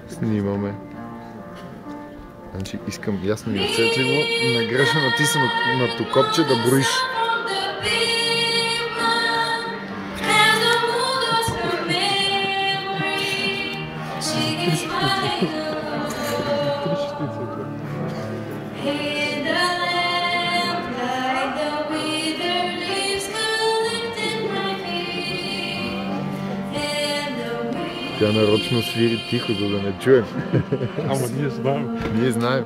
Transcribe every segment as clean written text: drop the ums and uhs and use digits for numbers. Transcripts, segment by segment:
Снимаме. Значи искам ясно и отчетливо на греша натиснато копче да броиш. Тя нарочно свири тихо, за да не чуем. Ама ние знаем. Ние знаем.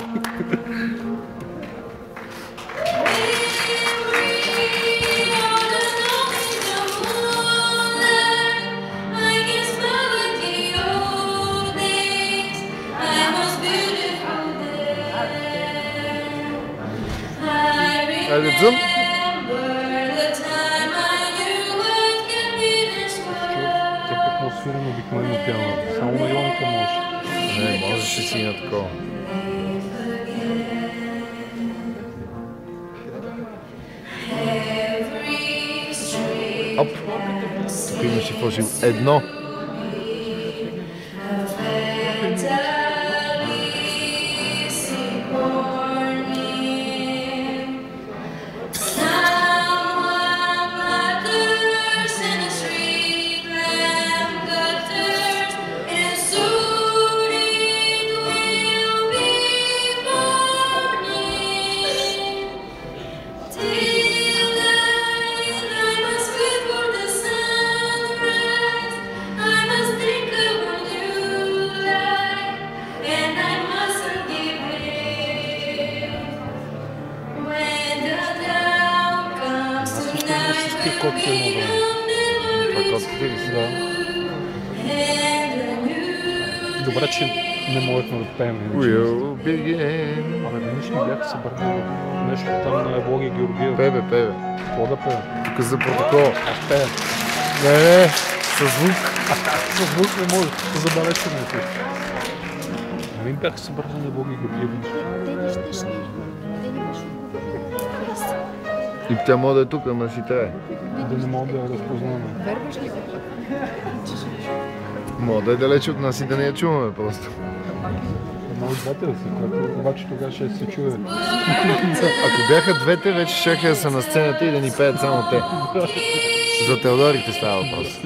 Айде, дзъм! Атмосферно обикновено пиано. Само на Йонка може. Не, можеш и си на такова. Оп! Тук имаш и флашил едно. Котко едно време. Това котките ли си? Да. Добре, че не можехме да пеем. We'll begin. Абе, нищо не бяха събрали. Нещо там на Евлоги Георгиев. Пебе. Какво да пея? Тук за протокол. Аз пея. Не, със звук. Със звук не може. Забавете ме също. Ами бяха събрали на Евлоги Георгиев. Те не щеш ли? Те не беше И тя може да е тук, ама си трябва. Да не мога да я разпознаваме. Верваш ли? Мога да е далече от нас и да не я чуваме просто. Едно от двете да си, което обаче тогава ще се чуе. Ако бяха двете, вече щяха да са на сцената и да ни пеят само те. За Теодорите става въпрос.